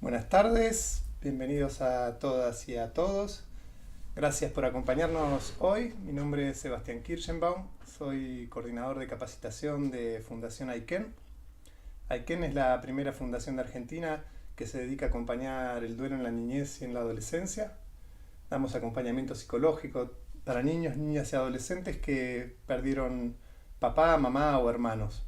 Buenas tardes, bienvenidos a todas y a todos. Gracias por acompañarnos hoy. Mi nombre es Sebastián Kirschenbaum, soy coordinador de capacitación de Fundación Aiken. Aiken es la primera fundación de Argentina que se dedica a acompañar el duelo en la niñez y en la adolescencia. Damos acompañamiento psicológico para niños, niñas y adolescentes que perdieron papá, mamá o hermanos.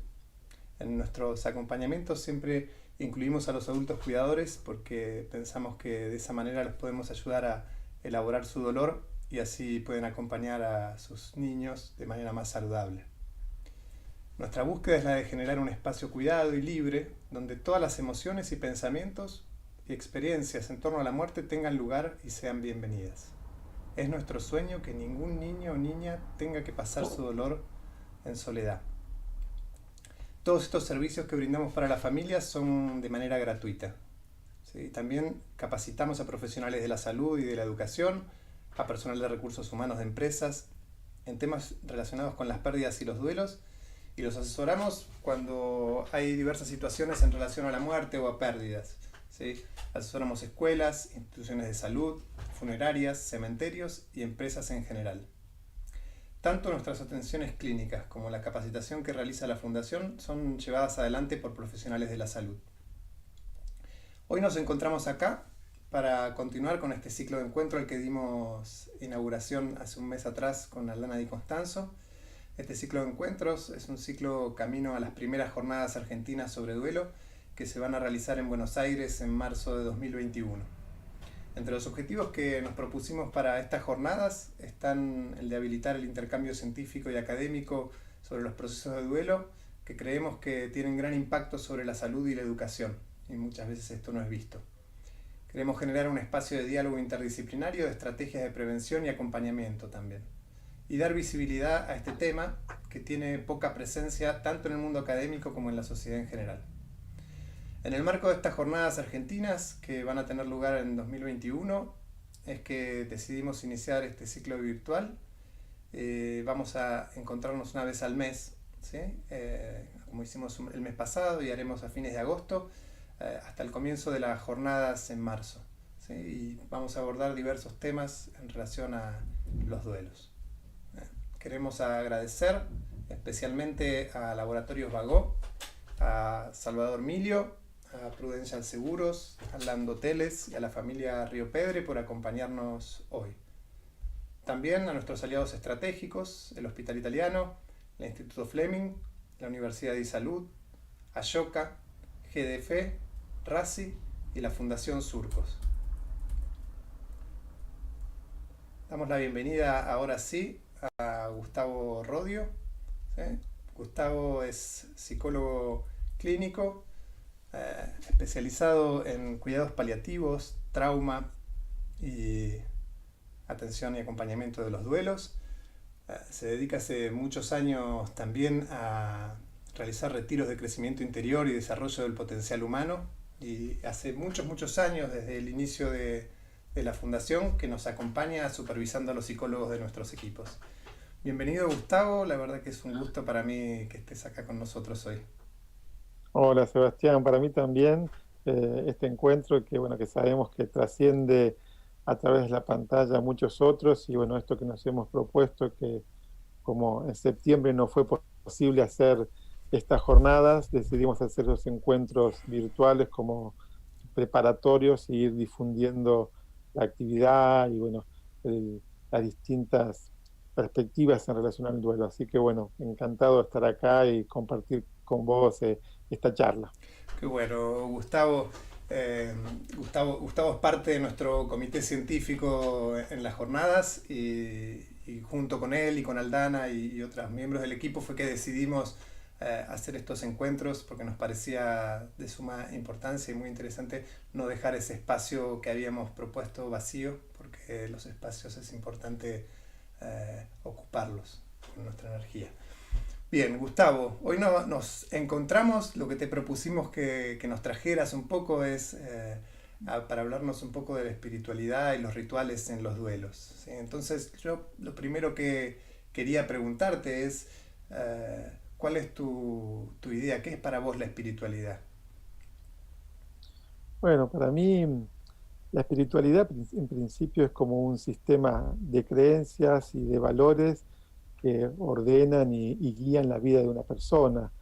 En nuestros acompañamientos siempre incluimos a los adultos cuidadores porque pensamos que de esa manera los podemos ayudar a elaborar su dolor y así pueden acompañar a sus niños de manera más saludable. Nuestra búsqueda es la de generar un espacio cuidado y libre donde todas las emociones y pensamientos y experiencias en torno a la muerte tengan lugar y sean bienvenidas. Es nuestro sueño que ningún niño o niña tenga que pasar su dolor en soledad. Todos estos servicios que brindamos para las familias son de manera gratuita. ¿Sí? También capacitamos a profesionales de la salud y de la educación, a personal de recursos humanos de empresas, en temas relacionados con las pérdidas y los duelos, y los asesoramos cuando hay diversas situaciones en relación a la muerte o a pérdidas. ¿Sí? Asesoramos escuelas, instituciones de salud, funerarias, cementerios y empresas en general. Tanto nuestras atenciones clínicas como la capacitación que realiza la Fundación son llevadas adelante por profesionales de la salud. Hoy nos encontramos acá para continuar con este ciclo de encuentro al que dimos inauguración hace un mes atrás con Aldana Di Constanzo. Este ciclo de encuentros es un ciclo camino a las primeras jornadas argentinas sobre duelo que se van a realizar en Buenos Aires en marzo de 2021. Entre los objetivos que nos propusimos para estas jornadas están el de habilitar el intercambio científico y académico sobre los procesos de duelo, que creemos que tienen gran impacto sobre la salud y la educación, y muchas veces esto no es visto. Queremos generar un espacio de diálogo interdisciplinario de estrategias de prevención y acompañamiento también, y dar visibilidad a este tema que tiene poca presencia tanto en el mundo académico como en la sociedad en general. En el marco de estas jornadas argentinas, que van a tener lugar en 2021, es que decidimos iniciar este ciclo virtual. Vamos a encontrarnos una vez al mes, ¿sí? Como hicimos el mes pasado y haremos a fines de agosto, hasta el comienzo de las jornadas en marzo. ¿Sí? Y vamos a abordar diversos temas en relación a los duelos. Queremos agradecer especialmente a Laboratorios Vagó, a Salvador Milio, a Prudential Seguros, a Lando Hoteles y a la familia Río Pedre por acompañarnos hoy. También a nuestros aliados estratégicos, el Hospital Italiano, el Instituto Fleming, la Universidad de Salud, Ashoka, GDF, RACI y la Fundación Surcos. Damos la bienvenida ahora sí a Gustavo Rodio. ¿Sí? Gustavo es psicólogo clínico, especializado en cuidados paliativos, trauma y atención y acompañamiento de los duelos. Se dedica hace muchos años también a realizar retiros de crecimiento interior y desarrollo del potencial humano, y hace muchos años, desde el inicio de la fundación, que nos acompaña supervisando a los psicólogos de nuestros equipos. Bienvenido, Gustavo, la verdad que es un gusto para mí que estés acá con nosotros hoy. Hola Sebastián, para mí también este encuentro que bueno que sabemos que trasciende a través de la pantalla a muchos otros y bueno esto que nos hemos propuesto que como en septiembre no fue posible hacer estas jornadas, decidimos hacer los encuentros virtuales como preparatorios y ir difundiendo la actividad y bueno las distintas perspectivas en relación al duelo. Así que bueno, encantado de estar acá y compartir con vos esta charla. Qué bueno, Gustavo. Gustavo es parte de nuestro comité científico en las jornadas y junto con él y con Aldana y otros miembros del equipo fue que decidimos hacer estos encuentros porque nos parecía de suma importancia y muy interesante no dejar ese espacio que habíamos propuesto vacío, porque los espacios es importante ocuparlos con nuestra energía. Bien, Gustavo, hoy nos encontramos, lo que te propusimos que nos trajeras un poco es para hablarnos un poco de la espiritualidad y los rituales en los duelos. ¿Sí? Entonces yo lo primero que quería preguntarte es, ¿cuál es tu idea? ¿Qué es para vos la espiritualidad? Bueno, para mí la espiritualidad en principio es como un sistema de creencias y de valores que ordenan y guían la vida de una persona.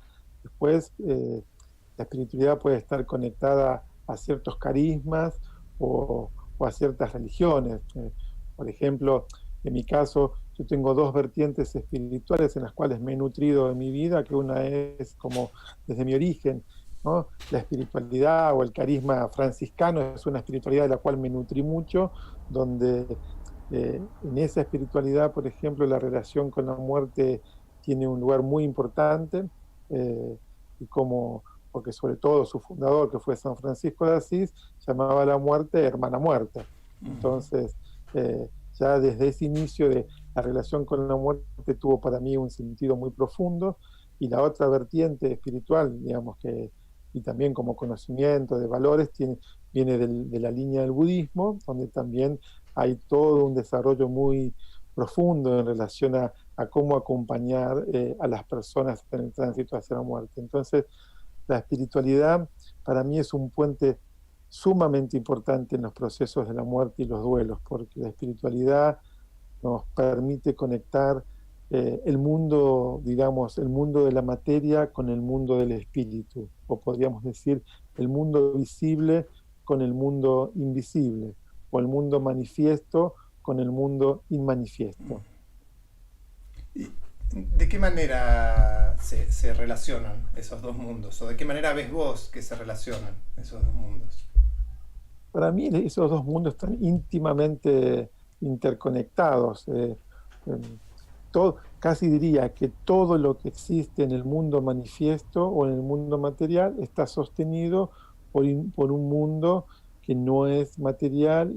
Después, la espiritualidad puede estar conectada a ciertos carismas o a ciertas religiones. Por ejemplo, en mi caso, yo tengo dos vertientes espirituales en las cuales me he nutrido en mi vida, que una es como desde mi origen, ¿no? La espiritualidad o el carisma franciscano es una espiritualidad de la cual me nutrí mucho, donde en esa espiritualidad, por ejemplo, la relación con la muerte tiene un lugar muy importante, eh, y como, porque sobre todo su fundador, que fue San Francisco de Asís, llamaba a la muerte hermana muerta. Entonces, ya desde ese inicio de la relación con la muerte tuvo para mí un sentido muy profundo, y la otra vertiente espiritual, digamos que, y también como conocimiento de valores, viene de la línea del budismo, donde también hay todo un desarrollo muy profundo en relación a cómo acompañar a las personas en el tránsito hacia la muerte. Entonces, la espiritualidad para mí es un puente sumamente importante en los procesos de la muerte y los duelos, porque la espiritualidad nos permite conectar el mundo, digamos, el mundo de la materia con el mundo del espíritu, o podríamos decir el mundo visible con el mundo invisible, o el mundo manifiesto con el mundo inmanifiesto. ¿Y de qué manera se relacionan esos dos mundos? ¿O de qué manera ves vos que se relacionan esos dos mundos? Para mí esos dos mundos están íntimamente interconectados. Casi diría que todo lo que existe en el mundo manifiesto o en el mundo material está sostenido por un mundo que no es material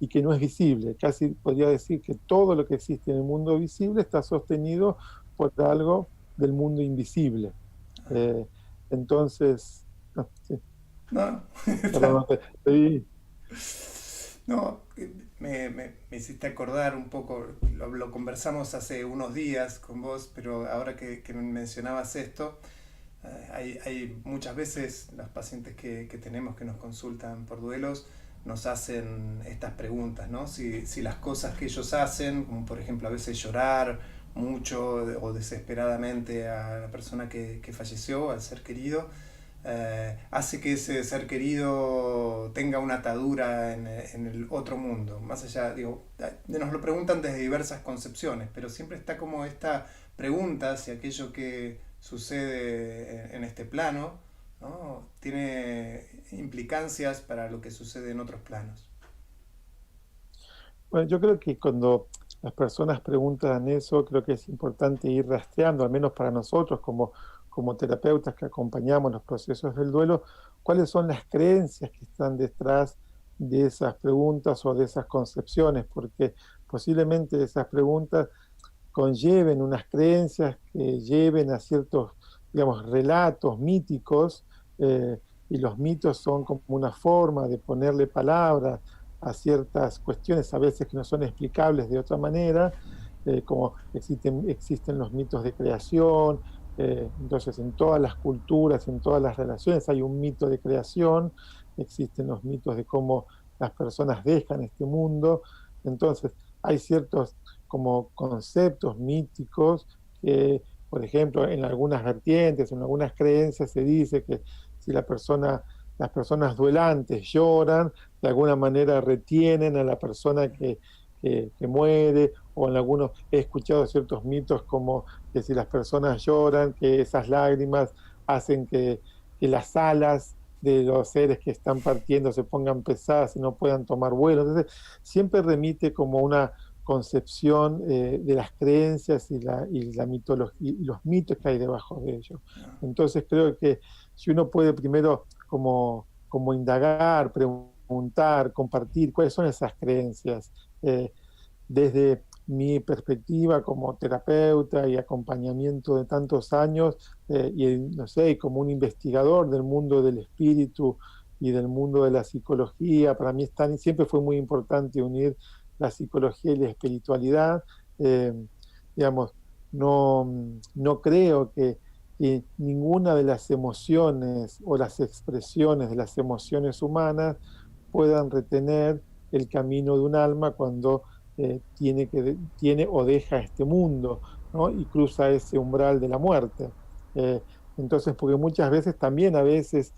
y que no es visible. Casi podría decir que todo lo que existe en el mundo visible está sostenido por algo del mundo invisible. Eh, entonces, no, sí, No, perdón, está. no te- No, me hiciste acordar un poco, lo conversamos hace unos días con vos, pero ahora que mencionabas esto, hay muchas veces los pacientes que tenemos que nos consultan por duelos nos hacen estas preguntas, ¿no? Si las cosas que ellos hacen, como por ejemplo a veces llorar mucho o desesperadamente a la persona que falleció, al ser querido, hace que ese ser querido tenga una atadura en el otro mundo. Más allá, digo, nos lo preguntan desde diversas concepciones, pero siempre está como esta pregunta si aquello que sucede en este plano, ¿no?, tiene implicancias para lo que sucede en otros planos. Bueno, yo creo que cuando las personas preguntan eso, creo que es importante ir rastreando, al menos para nosotros como terapeutas que acompañamos los procesos del duelo, cuáles son las creencias que están detrás de esas preguntas o de esas concepciones, porque posiblemente esas preguntas conlleven unas creencias que lleven a ciertos, digamos, relatos míticos, y los mitos son como una forma de ponerle palabras a ciertas cuestiones a veces que no son explicables de otra manera, como existen los mitos de creación. Entonces en todas las culturas, en todas las relaciones hay un mito de creación, existen los mitos de cómo las personas dejan este mundo. Entonces hay ciertos como conceptos míticos que, por ejemplo, en algunas vertientes, en algunas creencias se dice que si las personas duelantes lloran, de alguna manera retienen a la persona que muere, o en algunos he escuchado ciertos mitos como que si las personas lloran, que esas lágrimas hacen que las alas de los seres que están partiendo se pongan pesadas y no puedan tomar vuelo. Entonces, siempre remite como una concepción de las creencias y la mitología y los mitos que hay debajo de ellos. Entonces creo que si uno puede primero como indagar, preguntar, compartir cuáles son esas creencias, desde mi perspectiva como terapeuta y acompañamiento de tantos años, y no sé, como un investigador del mundo del espíritu y del mundo de la psicología, para mí siempre fue muy importante unir la psicología y la espiritualidad. Digamos, no creo y ninguna de las emociones o las expresiones de las emociones humanas puedan retener el camino de un alma cuando tiene o deja este mundo, ¿no? Y cruza ese umbral de la muerte. Eh, entonces, porque muchas veces también a veces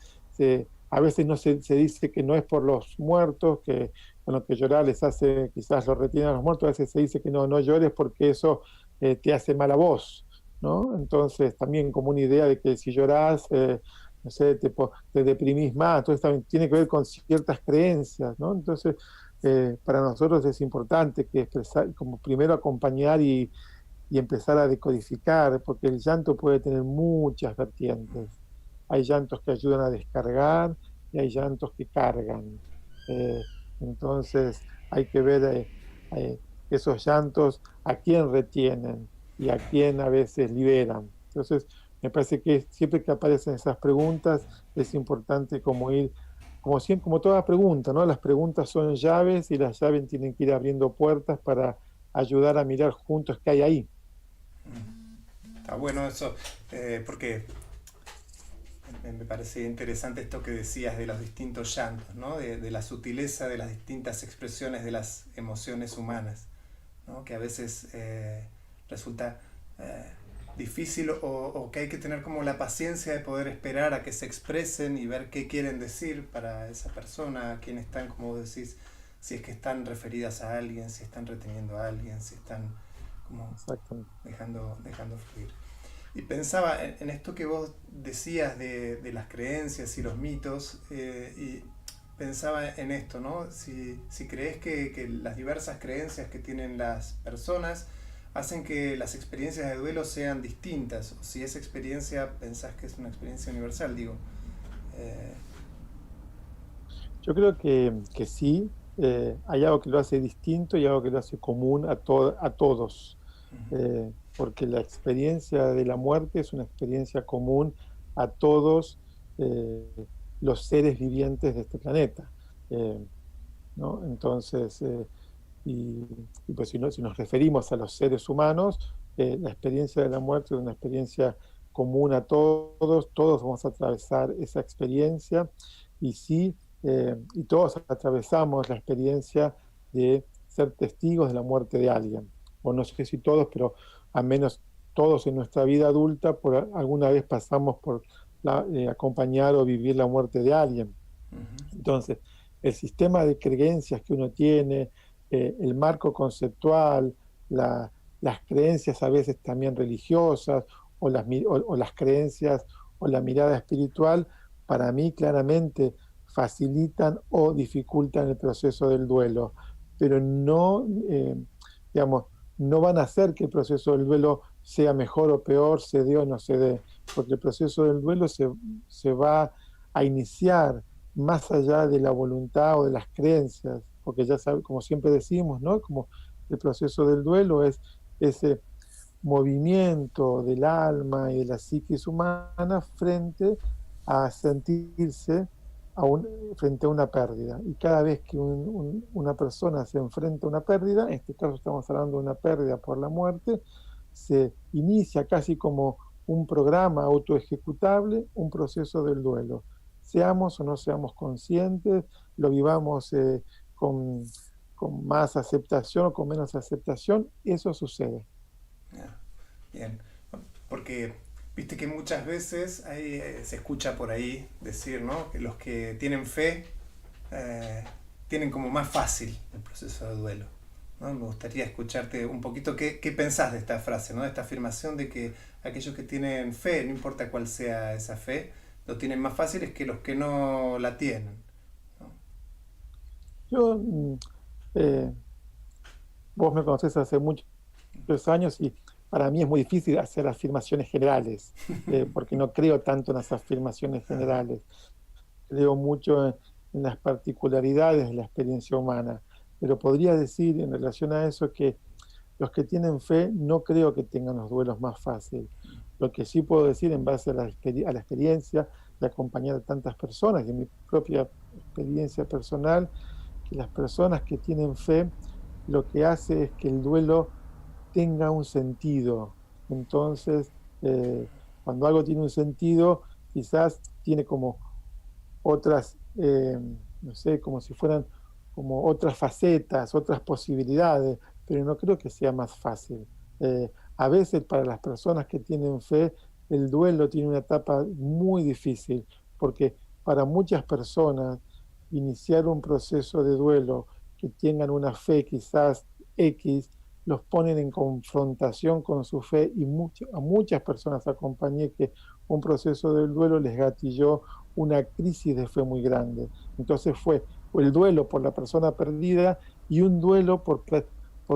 no se dice que no es por los muertos, que con lo que llorar les hace, quizás lo retienen a los muertos, a veces se dice que no llores porque eso te hace mal a vos, ¿no? Entonces, también como una idea de que si llorás, no sé, te deprimís más, entonces también tiene que ver con ciertas creencias, ¿no? Entonces, para nosotros es importante que expresar, como primero acompañar y empezar a decodificar, porque el llanto puede tener muchas vertientes. Hay llantos que ayudan a descargar y hay llantos que cargan. Eh, entonces hay que ver esos llantos a quién retienen y a quién a veces liberan. Entonces me parece que siempre que aparecen esas preguntas es importante como ir, como siempre, como toda pregunta, ¿no? Las preguntas son llaves y las llaves tienen que ir abriendo puertas para ayudar a mirar juntos qué hay ahí. Está bueno eso, porque me parece interesante esto que decías de los distintos llantos, ¿no? De la sutileza de las distintas expresiones de las emociones humanas, ¿no? Que a veces resulta eh, difícil o que hay que tener como la paciencia de poder esperar a que se expresen y ver qué quieren decir para esa persona, a quién están, como vos decís, si es que están referidas a alguien, si están reteniendo a alguien, si están como Exactamente. dejando fluir. Y pensaba en esto que vos decías de las creencias y los mitos, y pensaba en esto, ¿no? Si crees que las diversas creencias que tienen las personas hacen que las experiencias de duelo sean distintas, o si esa experiencia pensás que es una experiencia universal, digo. Eh, Yo creo que sí, hay algo que lo hace distinto y algo que lo hace común a todos, porque la experiencia de la muerte es una experiencia común a todos eh, los seres vivientes de este planeta. Eh, ¿No? Entonces, y, y pues si nos referimos a los seres humanos, la experiencia de la muerte es una experiencia común a todos, todos vamos a atravesar esa experiencia y sí, y todos atravesamos la experiencia de ser testigos de la muerte de alguien, o no sé si todos, pero al menos todos en nuestra vida adulta alguna vez pasamos por acompañar o vivir la muerte de alguien. Entonces, el sistema de creencias que uno tiene, el marco conceptual, la- las creencias a veces también religiosas, o las creencias o la mirada espiritual, para mí claramente facilitan o dificultan el proceso del duelo, pero no, digamos, no van a hacer que el proceso del duelo sea mejor o peor, se dé o no se dé, porque el proceso del duelo se va a iniciar más allá de la voluntad o de las creencias, porque ya sabe, como siempre decimos, ¿no? Como el proceso del duelo es ese movimiento del alma y de la psiquis humana frente a sentirse frente a una pérdida. Y cada vez que una persona se enfrenta a una pérdida, en este caso estamos hablando de una pérdida por la muerte, se inicia casi como un programa autoejecutable, un proceso del duelo. Seamos o no seamos conscientes, lo vivamos con más aceptación o con menos aceptación, eso sucede. ya, bien, porque viste que muchas veces se escucha por ahí decir, ¿no? Que los que tienen fe tienen como más fácil el proceso de duelo. ¿No? Me gustaría escucharte un poquito qué pensás de esta frase, ¿no? De esta afirmación de que aquellos que tienen fe, no importa cuál sea esa fe, lo tienen más fácil es que los que no la tienen. ¿No? Yo, eh, vos me conocés hace muchos años y para mí es muy difícil hacer afirmaciones generales, porque no creo tanto en las afirmaciones Ajá. generales. Creo mucho en las particularidades de la experiencia humana, pero podría decir en relación a eso que los que tienen fe no creo que tengan los duelos más fáciles. Lo que sí puedo decir en base a la experiencia de acompañar a tantas personas y en mi propia experiencia personal, que las personas que tienen fe lo que hace es que el duelo tenga un sentido. Entonces, cuando algo tiene un sentido, quizás tiene como otras, no sé, como si fueran como otras facetas, otras posibilidades, pero no creo que sea más fácil. A veces para las personas que tienen fe, el duelo tiene una etapa muy difícil, porque para muchas personas iniciar un proceso de duelo que tengan una fe quizás X, los ponen en confrontación con su fe y a muchas personas acompañé que un proceso del duelo les gatilló una crisis de fe muy grande. Entonces fue el duelo por la persona perdida y un duelo por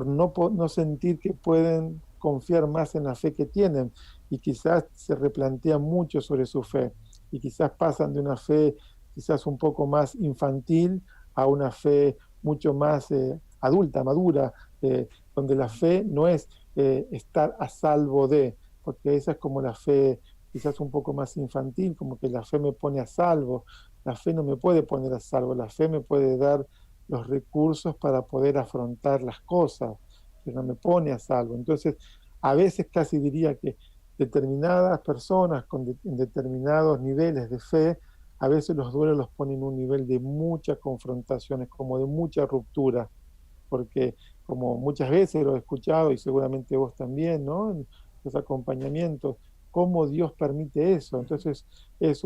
no sentir que pueden confiar más en la fe que tienen y quizás se replantean mucho sobre su fe y quizás pasan de una fe quizás un poco más infantil a una fe mucho más adulta, madura, donde la fe no es estar a salvo de, porque esa es como la fe quizás un poco más infantil, como que la fe me pone a salvo. La fe no me puede poner a salvo, la fe me puede dar los recursos para poder afrontar las cosas, pero no me pone a salvo. Entonces, a veces casi diría que determinadas personas en determinados niveles de fe, a veces los duelos los ponen en un nivel de muchas confrontaciones, como de mucha ruptura, porque como muchas veces lo he escuchado y seguramente vos también, ¿no? En los acompañamientos, cómo Dios permite eso. Entonces es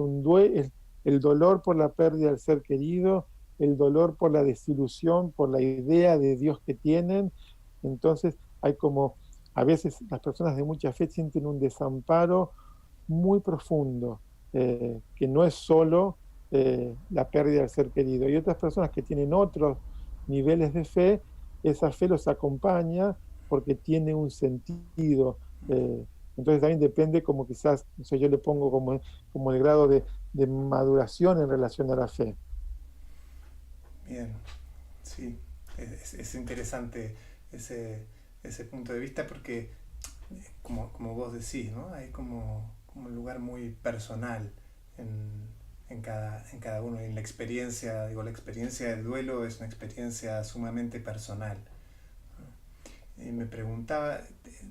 el dolor por la pérdida del ser querido, el dolor por la desilusión, por la idea de Dios que tienen. Entonces hay como, a veces las personas de mucha fe sienten un desamparo muy profundo, que no es solo la pérdida del ser querido. Y otras personas que tienen otros niveles de fe, esa fe los acompaña porque tiene un sentido. Entonces también depende como quizás, no sé, yo le pongo como el grado de maduración en relación a la fe. Bien, sí, es interesante ese, ese punto de vista porque, como vos decís, ¿no? Hay como un lugar muy personal en cada uno. Y en la experiencia, digo, la experiencia del duelo es una experiencia sumamente personal. Y me preguntaba,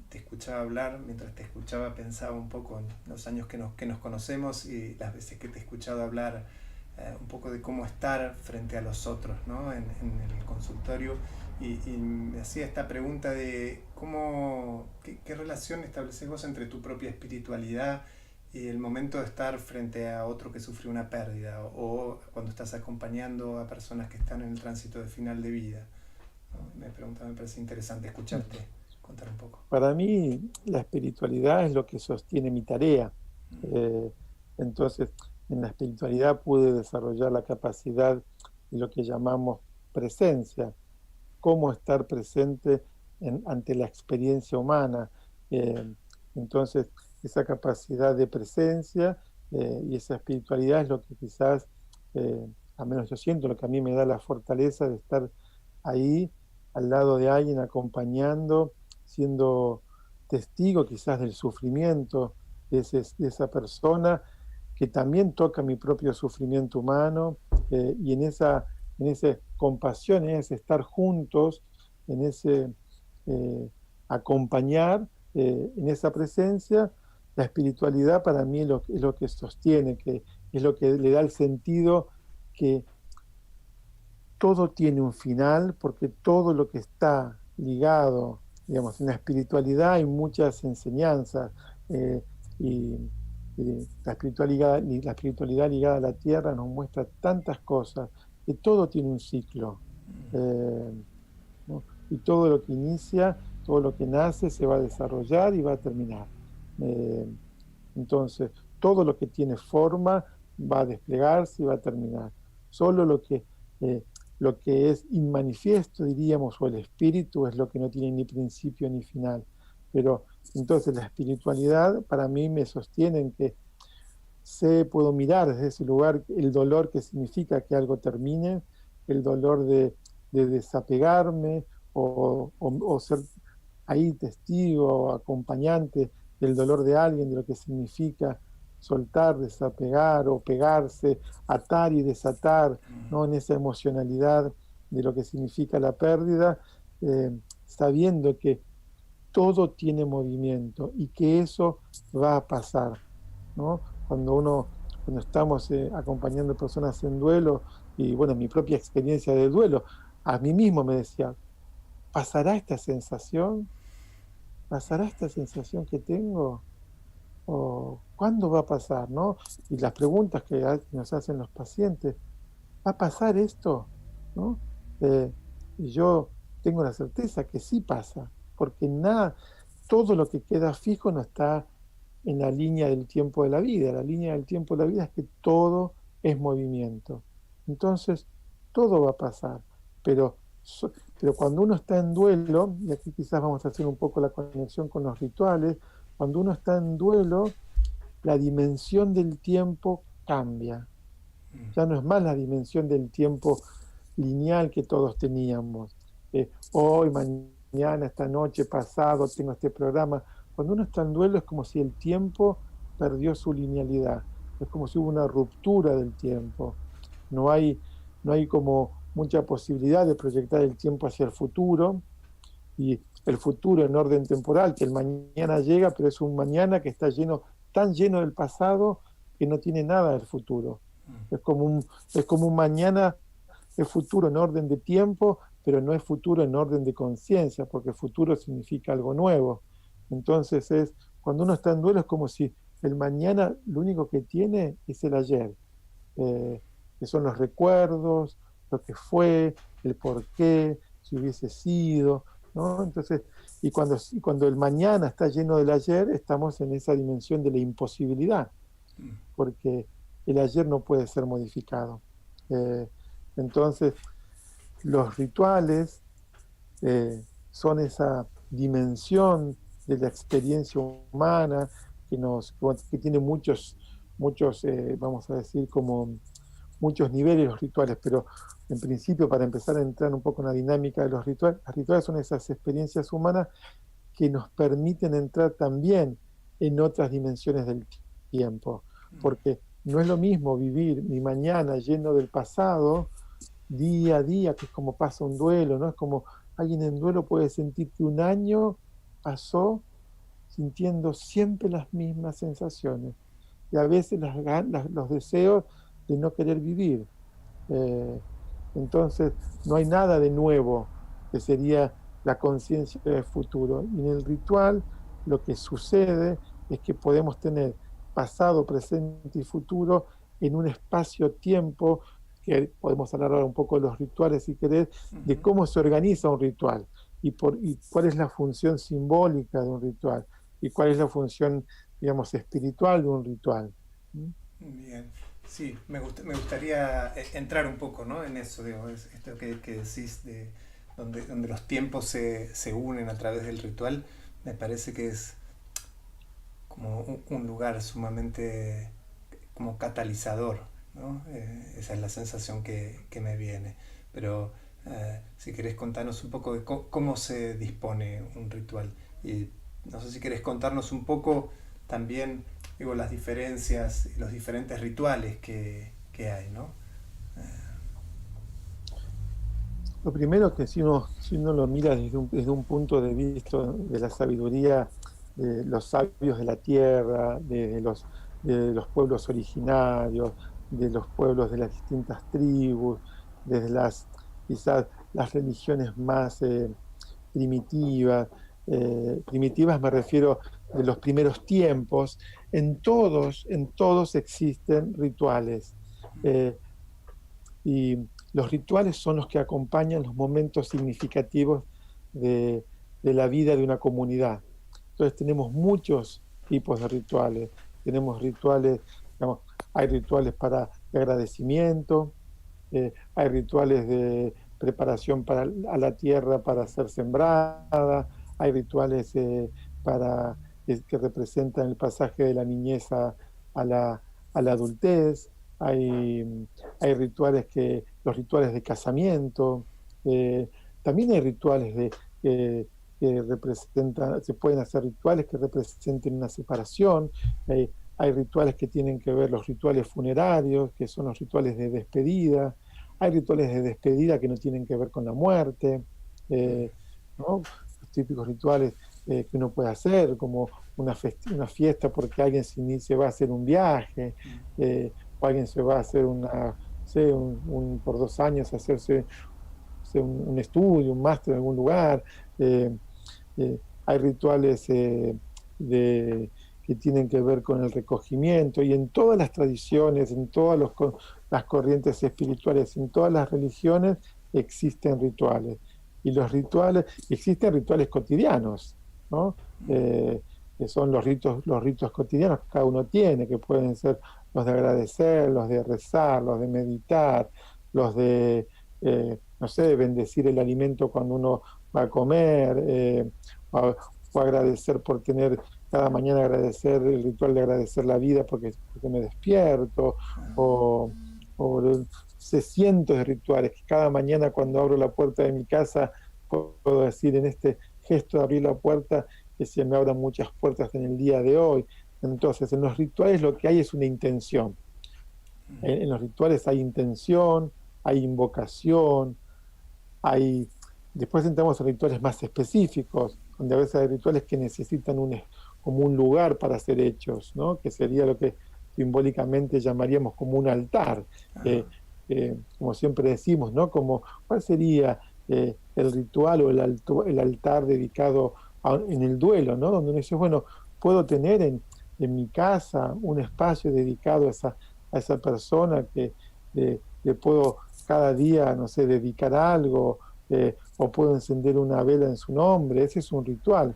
te escuchaba hablar, mientras te escuchaba pensaba un poco en los años que nos conocemos y las veces que te he escuchado hablar un poco de cómo estar frente a los otros, ¿no? En el consultorio y me hacía esta pregunta de qué relación estableces vos entre tu propia espiritualidad y el momento de estar frente a otro que sufrió una pérdida o cuando estás acompañando a personas que están en el tránsito de final de vida, ¿no? Me preguntaba, me parece interesante escucharte contar un poco. Para mí, la espiritualidad es lo que sostiene mi tarea. Eh, entonces, en la espiritualidad pude desarrollar la capacidad de lo que llamamos presencia, cómo estar presente ante la experiencia humana. Eh, entonces, esa capacidad de presencia y esa espiritualidad es lo que quizás, al menos yo siento, lo que a mí me da la fortaleza de estar ahí al lado de alguien acompañando, siendo testigo quizás del sufrimiento de esa persona, que también toca mi propio sufrimiento humano, y en esa compasión, en ese estar juntos, en ese acompañar, en esa presencia, la espiritualidad para mí es lo que sostiene, que es lo que le da el sentido que todo tiene un final, porque todo lo que está ligado, digamos, en la espiritualidad hay muchas enseñanzas, eh, y, y la espiritualidad ligada a la tierra nos muestra tantas cosas, que todo tiene un ciclo, ¿no? Y todo lo que inicia, todo lo que nace se va a desarrollar y va a terminar. Eh, entonces, todo lo que tiene forma va a desplegarse y va a terminar. Solo eh, lo que es inmanifiesto, diríamos, o el espíritu, es lo que no tiene ni principio ni final. Pero entonces la espiritualidad para mí me sostiene en que puedo mirar desde ese lugar el dolor que significa que algo termine, el dolor de desapegarme o ser ahí testigo, acompañante del dolor de alguien, de lo que significa soltar, desapegar o pegarse, atar y desatar, ¿no? En esa emocionalidad de lo que significa la pérdida, sabiendo que todo tiene movimiento y que eso va a pasar. ¿no? Cuando estamos acompañando personas en duelo, y bueno, mi propia experiencia de duelo, a mí mismo me decía, ¿pasará esta sensación? ¿Pasará esta sensación que tengo? ¿O cuándo va a pasar, no? Y las preguntas que nos hacen los pacientes, ¿va a pasar esto? ¿No? Y yo tengo la certeza que sí pasa, porque nada, todo lo que queda fijo no está en la línea del tiempo de la vida. La línea del tiempo de la vida es que todo es movimiento. Entonces, todo va a pasar, pero, pero cuando uno está en duelo, y aquí quizás vamos a hacer un poco la conexión con los rituales, cuando uno está en duelo, la dimensión del tiempo cambia. Ya no es más la dimensión del tiempo lineal que todos teníamos. Hoy, mañana, esta noche, pasado, tengo este programa. Cuando uno está en duelo es como si el tiempo perdió su linealidad. Es como si hubo una ruptura del tiempo. No hay, no hay como mucha posibilidad de proyectar el tiempo hacia el futuro, y el futuro en orden temporal, que el mañana llega, pero es un mañana que está lleno, tan lleno del pasado que no tiene nada del futuro. Es como un mañana, es futuro en orden de tiempo, pero no es futuro en orden de conciencia, porque futuro significa algo nuevo. Entonces cuando uno está en duelo es como si el mañana lo único que tiene es el ayer, eh, que son los recuerdos, lo que fue, el por qué, si hubiese sido, ¿no? Entonces, y cuando el mañana está lleno del ayer, estamos en esa dimensión de la imposibilidad, porque el ayer no puede ser modificado. Eh, entonces, los rituales son esa dimensión de la experiencia humana que tiene vamos a decir, como muchos niveles los rituales, pero en principio, para empezar a entrar un poco en la dinámica de los rituales son esas experiencias humanas que nos permiten entrar también en otras dimensiones del tiempo, porque no es lo mismo vivir mi mañana lleno del pasado día a día, que es como pasa un duelo, ¿no? Es como alguien en duelo puede sentir que un año pasó sintiendo siempre las mismas sensaciones y a veces los deseos de no querer vivir. Eh, entonces, no hay nada de nuevo, que sería la conciencia del futuro. Y en el ritual, lo que sucede es que podemos tener pasado, presente y futuro en un espacio-tiempo, que podemos hablar ahora un poco de los rituales si querés, de cómo se organiza un ritual y cuál es la función simbólica de un ritual y cuál es la función, digamos, espiritual de un ritual. Bien, sí, me gustaría entrar un poco, ¿no? En eso, digo, esto que decís de donde los tiempos se unen a través del ritual, me parece que es como un lugar sumamente como catalizador, ¿no? Esa es la sensación que me viene. Pero si querés contarnos un poco de cómo se dispone un ritual. Y no sé si querés contarnos un poco también, digo, las diferencias y los diferentes rituales que hay, ¿no? Lo primero que si uno lo mira desde un punto de vista de la sabiduría de los sabios de la tierra, de los pueblos originarios, de los pueblos de las distintas tribus, desde quizás las religiones más primitivas me refiero de los primeros tiempos, en todos existen rituales. Eh, y los rituales son los que acompañan los momentos significativos de, de la vida de una comunidad. Entonces tenemos muchos tipos de rituales. Tenemos rituales, digamos, hay rituales de agradecimiento, hay rituales de preparación a la tierra para ser sembrada, hay rituales que representan el pasaje de la niñez a la adultez, hay los rituales de casamiento, eh, también hay rituales que representan, se pueden hacer rituales que representen una separación, hay rituales que tienen que ver, los rituales funerarios, que son los rituales de despedida, hay rituales de despedida que no tienen que ver con la muerte, ¿no? Los típicos rituales que uno puede hacer, como una fiesta porque alguien se va a hacer un viaje, o alguien se va a hacer no sé, por 2 años hacerse un estudio, un máster en algún lugar. eh, Hay rituales que tienen que ver con el recogimiento, y en todas las tradiciones, en todas las corrientes espirituales, en todas las religiones existen rituales. Y existen rituales cotidianos, ¿no? Que son los ritos cotidianos que cada uno tiene, que pueden ser los de agradecer, los de rezar, los de meditar, los de, no sé, bendecir el alimento cuando uno va a comer, o agradecer por tener, cada mañana agradecer, el ritual de agradecer la vida porque me despierto, o, o cientos de rituales que cada mañana cuando abro la puerta de mi casa puedo decir, en este gesto de abrir la puerta, que se me abran muchas puertas en el día de hoy. Entonces, en los rituales lo que hay es una intención. En los rituales hay intención, hay invocación, después entramos a rituales más específicos, donde a veces hay rituales que necesitan como un lugar para ser hechos, ¿no? Que sería lo que simbólicamente llamaríamos como un altar. Como siempre decimos, ¿no? ¿Cuál sería el ritual o el altar dedicado en el duelo, ¿no? Donde uno dice, bueno, puedo tener en mi casa un espacio dedicado a esa persona que le puedo cada día, no sé, dedicar algo, o puedo encender una vela en su nombre. Ese es un ritual.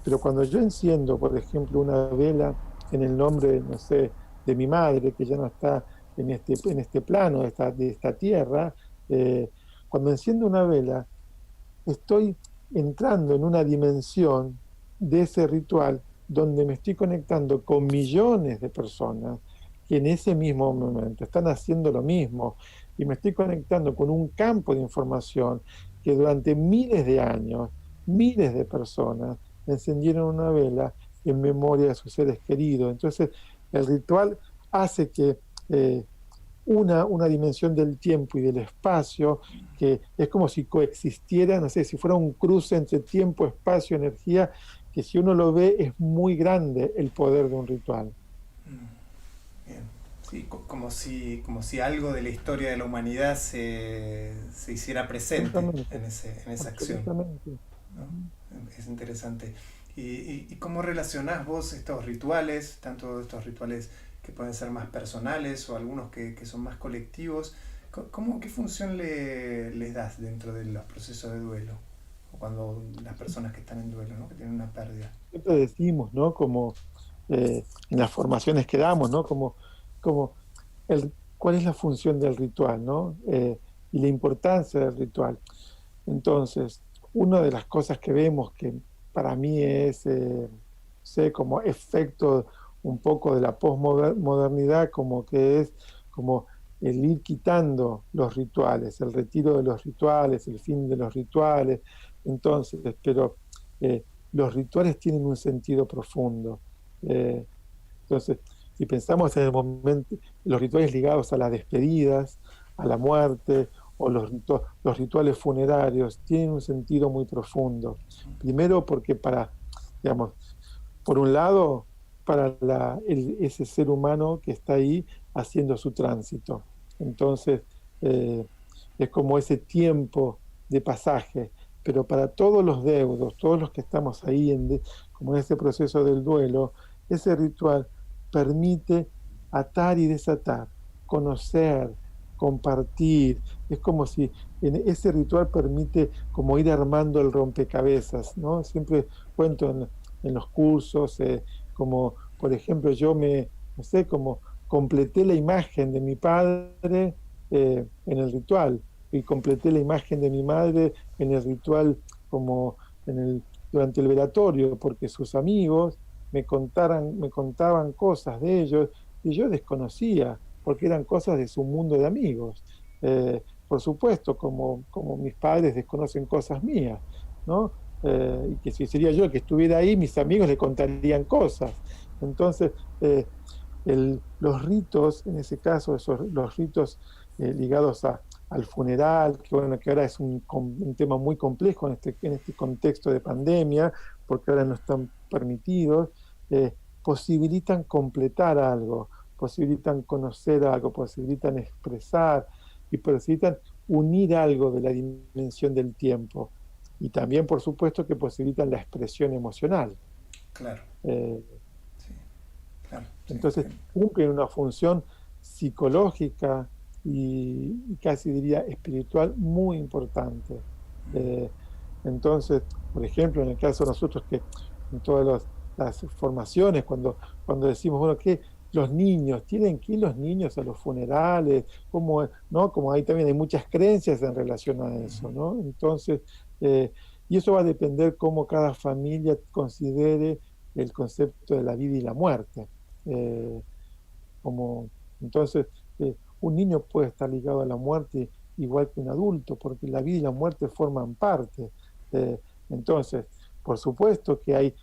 Pero cuando yo enciendo, por ejemplo, una vela en el nombre, no sé, de mi madre, que ya no está en este plano, de esta tierra, cuando enciendo una vela, estoy entrando en una dimensión de ese ritual donde me estoy conectando con millones de personas que en ese mismo momento están haciendo lo mismo, y me estoy conectando con un campo de información que durante miles de años, miles de personas encendieron una vela en memoria de sus seres queridos. Entonces, el ritual hace que una dimensión del tiempo y del espacio, que es como si coexistiera, no sé, si fuera un cruce entre tiempo, espacio, energía, que si uno lo ve es muy grande el poder de un ritual. Bien. Sí, como si algo de la historia de la humanidad se hiciera presente Absolutamente, en esa acción, absolutamente. ¿no? Es interesante. ¿Y cómo relacionás vos estos rituales, tanto estos rituales que pueden ser más personales o algunos que son más colectivos? ¿Qué función les das dentro de los procesos de duelo? O cuando las personas que están en duelo, ¿no? Que tienen una pérdida. Siempre decimos, ¿no? Como en las formaciones que damos, ¿no? Como cuál es la función del ritual, ¿no? Y la importancia del ritual. Entonces, una de las cosas que vemos que para mí es, sé, como efecto un poco de la posmodernidad, como que es como el ir quitando los rituales, el retiro de los rituales, el fin de los rituales. Entonces, pero eh, los rituales tienen un sentido profundo. Eh, entonces, si pensamos en el momento, los rituales ligados a las despedidas, a la muerte, o los rituales funerarios, tienen un sentido muy profundo. Primero porque digamos, por un lado, para ese ser humano que está ahí haciendo su tránsito. Entonces, eh, es como ese tiempo de pasaje, pero para todos los deudos, todos los que estamos ahí como en ese proceso del duelo, ese ritual permite atar y desatar, conocer, compartir. Es como si ese ritual permite como ir armando el rompecabezas, ¿no? Siempre cuento en los cursos, como por ejemplo no sé, como completé la imagen de mi padre en el ritual, y completé la imagen de mi madre en el ritual, como durante el velatorio, porque sus amigos me contaban cosas de ellos y yo desconocía, porque eran cosas de su mundo de amigos. Por supuesto, como mis padres desconocen cosas mías, ¿no? Y que si sería yo el que estuviera ahí, mis amigos le contarían cosas. Entonces, los ritos, en ese caso, los ritos ligados al funeral, que bueno, que ahora es un tema muy complejo en este contexto de pandemia, porque ahora no están permitidos, posibilitan completar algo, posibilitan conocer algo, posibilitan expresar y posibilitan unir algo de la dimensión del tiempo. Y también, por supuesto, que posibilitan la expresión emocional. Claro, Eh, sí, claro, sí, entonces, cumplen una función psicológica y casi diría espiritual muy importante. Eh, entonces, por ejemplo, en el caso de nosotros que en todas las formaciones, cuando decimos, bueno, que los niños, ¿tienen que ir los niños a los funerales? Como, ¿no? Como ahí también hay muchas creencias en relación a eso, ¿no? Entonces, eh, y eso va a depender cómo cada familia considere el concepto de la vida y la muerte. Eh, como, entonces, un niño puede estar ligado a la muerte igual que un adulto, porque la vida y la muerte forman parte. Eh, entonces, por supuesto que hay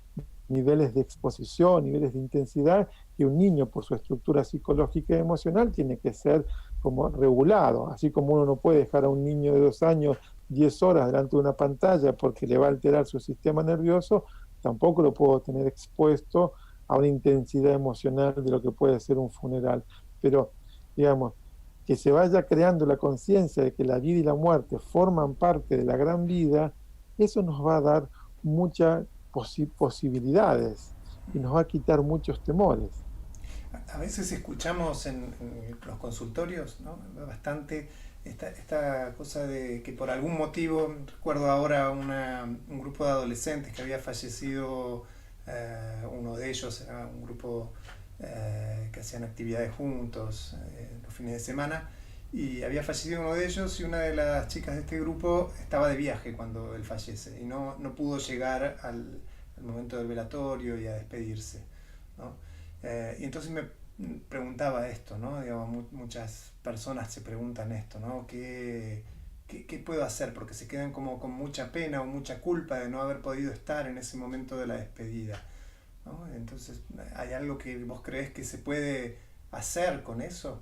niveles de exposición, niveles de intensidad, que un niño por su estructura psicológica y emocional tiene que ser como regulado, así como uno no puede dejar a un niño de 2 años 10 horas delante de una pantalla porque le va a alterar su sistema nervioso, tampoco lo puedo tener expuesto a una intensidad emocional de lo que puede ser un funeral. Pero, digamos, que se vaya creando la conciencia de que la vida y la muerte forman parte de la gran vida, eso nos va a dar muchas posibilidades y nos va a quitar muchos temores. a veces escuchamos en los consultorios, ¿no? Bastante esta cosa de que por algún motivo, recuerdo ahora un grupo de adolescentes que había fallecido, uno de ellos era un grupo que hacían actividades juntos los fines de semana, y había fallecido uno de ellos y una de las chicas de este grupo estaba de viaje cuando él fallece y no pudo llegar al momento del velatorio y a despedirse, ¿no? Y entonces me preguntaba esto, ¿no? Digamos, muchas personas se preguntan esto, ¿no? ¿Qué puedo hacer? Porque se quedan como con mucha pena o mucha culpa de no haber podido estar en ese momento de la despedida, ¿no? Entonces, ¿hay algo que vos creés que se puede hacer con eso?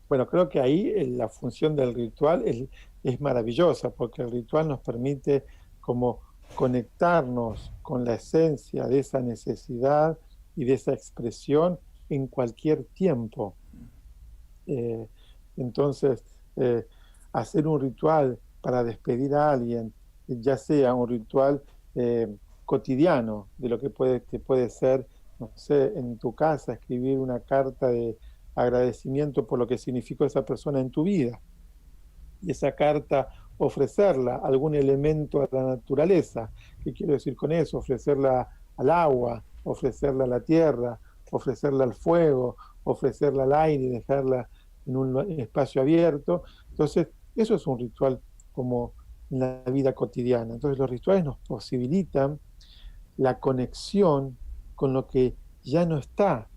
Bueno, creo que ahí la función del ritual es maravillosa, porque el ritual nos permite como conectarnos con la esencia de esa necesidad y de esa expresión en cualquier tiempo. Eh, entonces, hacer un ritual para despedir a alguien, ya sea un ritual eh, cotidiano, de lo que puede ser, no sé, en tu casa, escribir una carta de agradecimiento por lo que significó esa persona en tu vida, y esa carta ofrecerla a algún elemento a la naturaleza. ¿Qué quiero decir con eso? Ofrecerla al agua, ofrecerla a la tierra, ofrecerla al fuego, ofrecerla al aire y dejarla en un espacio abierto. Entonces, eso es un ritual como en la vida cotidiana. Entonces, los rituales nos posibilitan la conexión con lo que ya no está.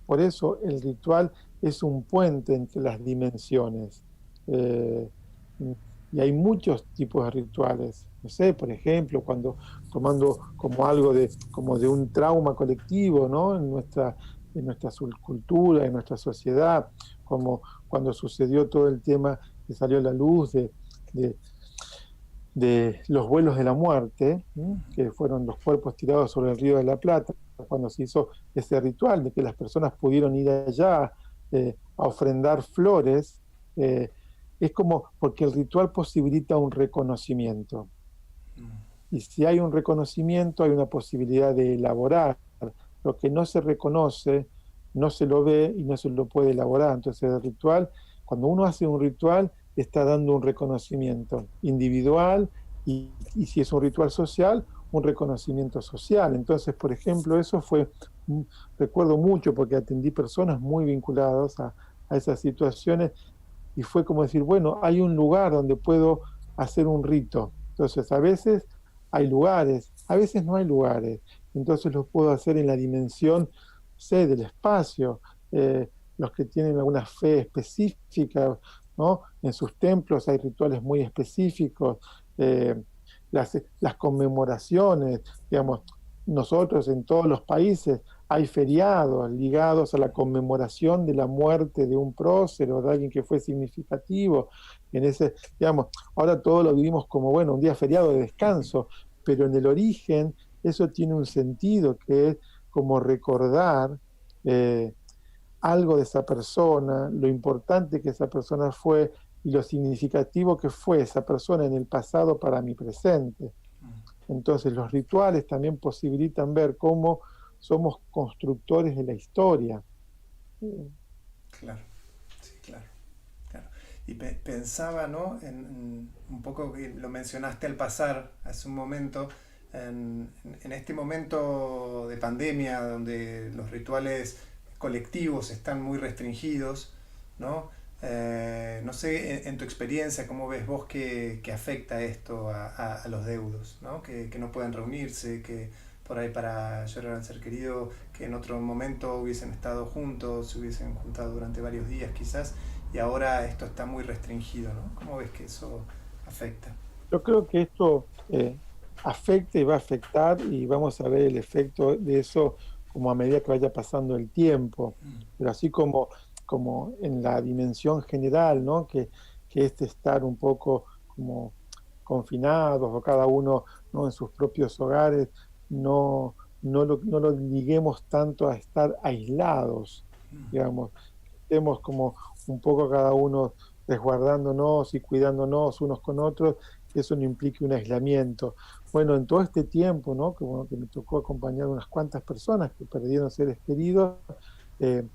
Por eso el ritual es un puente entre las dimensiones. Eh, y hay muchos tipos de rituales. No sé, por ejemplo, cuando tomando como algo como de un trauma colectivo, ¿no? En nuestra subcultura, en nuestra sociedad, como cuando sucedió todo el tema que salió a la luz de, de los vuelos de la muerte, ¿sí? Que fueron los cuerpos tirados sobre el río de la Plata, cuando se hizo ese ritual de que las personas pudieron ir allá a ofrendar flores, es como porque el ritual posibilita un reconocimiento. Y si hay un reconocimiento, hay una posibilidad de elaborar. Lo que no se reconoce, no se lo ve y no se lo puede elaborar. Entonces el ritual, cuando uno hace un ritual, está dando un reconocimiento individual y si es un ritual social, un reconocimiento social. Entonces, por ejemplo, eso fue, recuerdo mucho porque atendí personas muy vinculadas a esas situaciones y fue como decir, bueno, hay un lugar donde puedo hacer un rito. Entonces, a veces hay lugares, a veces no hay lugares. Entonces los puedo hacer en la dimensión, sé, del espacio. Los que tienen alguna fe específica, ¿no? En sus templos hay rituales muy específicos. Eh, las conmemoraciones, digamos, nosotros en todos los países hay feriados ligados a la conmemoración de la muerte de un prócer o de alguien que fue significativo. En ese, digamos, ahora todo lo vivimos como, bueno, un día feriado de descanso, pero en el origen eso tiene un sentido que es como recordar eh, algo de esa persona, lo importante que esa persona fue y lo significativo que fue esa persona en el pasado para mi presente. Entonces los rituales también posibilitan ver cómo somos constructores de la historia. Claro, sí, claro. Claro. Y pensaba, ¿no? En un poco que lo mencionaste al pasar hace un momento, en este momento de pandemia donde los rituales colectivos están muy restringidos, ¿no? No sé, en tu experiencia, ¿cómo ves vos que afecta esto a los deudos, ¿no? Que no pueden reunirse, que por ahí para llorar al ser querido, que en otro momento hubiesen estado juntos, se hubiesen juntado durante varios días quizás, y ahora esto está muy restringido, ¿no? ¿Cómo ves que eso afecta? Yo creo que esto afecta y va a afectar y vamos a ver el efecto de eso como a medida que vaya pasando el tiempo, pero así como en la dimensión general, ¿no? Que este estar un poco como confinados o cada uno, ¿no? En sus propios hogares, no lo liguemos tanto a estar aislados, digamos, estemos como un poco cada uno resguardándonos y cuidándonos unos con otros, que eso no implique un aislamiento. Bueno, en todo este tiempo, ¿no? Que, bueno, que me tocó acompañar unas cuantas personas que perdieron seres queridos, eh,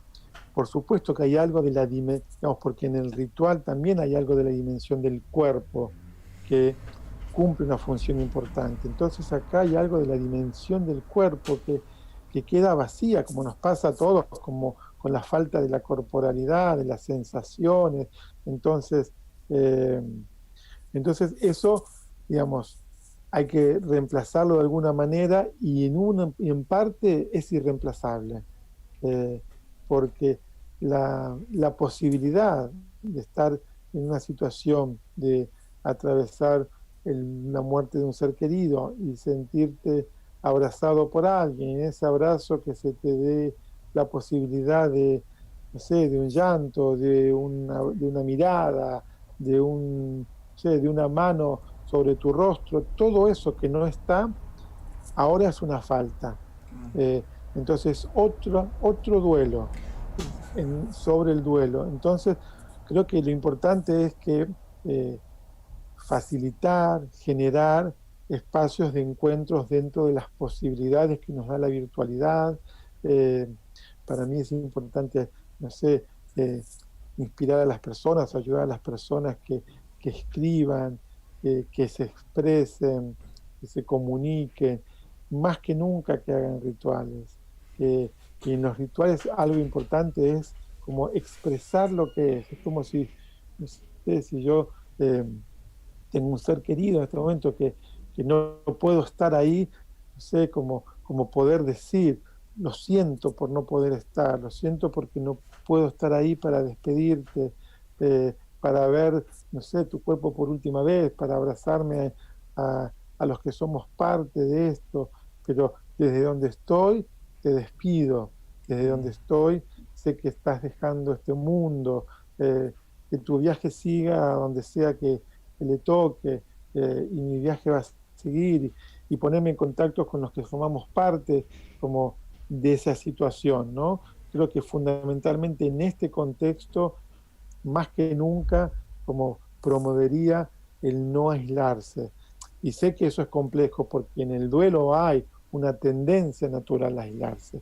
por supuesto que hay algo de la dimensión, digamos, porque en el ritual también hay algo de la dimensión del cuerpo que cumple una función importante. Entonces acá hay algo de la dimensión del cuerpo que queda vacía, como nos pasa a todos, como con la falta de la corporalidad, de las sensaciones. Entonces, eh, entonces eso, digamos, hay que reemplazarlo de alguna manera y en parte es irreemplazable, eh, porque la posibilidad de estar en una situación de atravesar la muerte de un ser querido y sentirte abrazado por alguien, en ese abrazo que se te dé la posibilidad de, no sé, de un llanto, de una mirada, de no sé, de una mano sobre tu rostro, todo eso que no está, ahora es una falta. Entonces, otro duelo sobre el duelo. Entonces, creo que lo importante es que eh, facilitar, generar espacios de encuentros dentro de las posibilidades que nos da la virtualidad. Eh, para mí es importante, no sé, inspirar a las personas, ayudar a las personas que escriban, que se expresen, que se comuniquen, más que nunca que hagan rituales. Y en los rituales algo importante es como expresar lo que es. Es como si, no sé, si yo tengo un ser querido en este momento que no puedo estar ahí, no sé, como poder decir, lo siento por no poder estar, lo siento porque no puedo estar ahí para despedirte, para ver, no sé, tu cuerpo por última vez, para abrazarme a los que somos parte de esto, pero desde donde estoy, te despido, desde donde estoy, sé que estás dejando este mundo, que tu viaje siga a donde sea que le toque, y mi viaje va a seguir, y ponerme en contacto con los que formamos parte como de esa situación, ¿no? Creo que fundamentalmente en este contexto, más que nunca, como promovería el no aislarse. Y sé que eso es complejo porque en el duelo hay una tendencia natural a aislarse.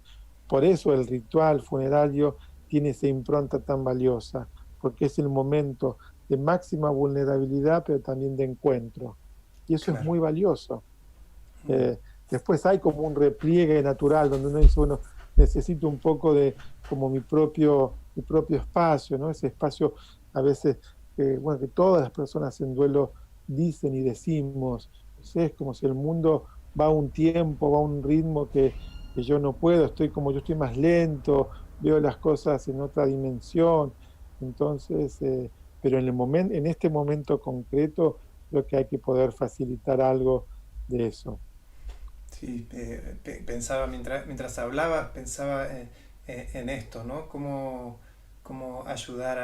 Por eso el ritual funerario tiene esa impronta tan valiosa, porque es el momento de máxima vulnerabilidad, pero también de encuentro. Y eso es Claro. muy valioso. Después hay como un repliegue natural donde uno dice, bueno, necesito un poco de como mi propio espacio, ¿no? Ese espacio a veces, bueno, que todas las personas en duelo dicen y decimos, no sé, es como si el mundo va a un tiempo, va a un ritmo que yo no puedo, yo estoy más lento, veo las cosas en otra dimensión, entonces, pero en este momento concreto creo que hay que poder facilitar algo de eso. Sí, pensaba mientras hablaba, pensaba en esto, ¿no? Cómo ayudar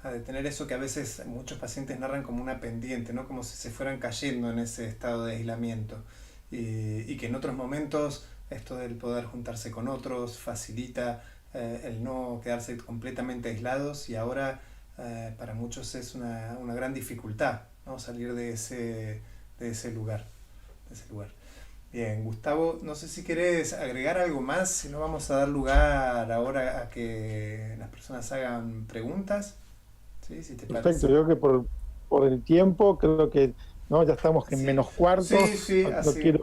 a detener eso que a veces muchos pacientes narran como una pendiente, ¿no? Como si se fueran cayendo en ese estado de aislamiento. Y que en otros momentos esto del poder juntarse con otros facilita el no quedarse completamente aislados y ahora para muchos es una gran dificultad, ¿no? Salir de ese lugar, de ese lugar. Bien, Gustavo, no sé si querés agregar algo más, si no vamos a dar lugar ahora a que las personas hagan preguntas, ¿sí? Si te Perfecto, parece. yo creo que por el tiempo, creo que no, ya estamos en Sí, menos cuarto, sí, sí, no así quiero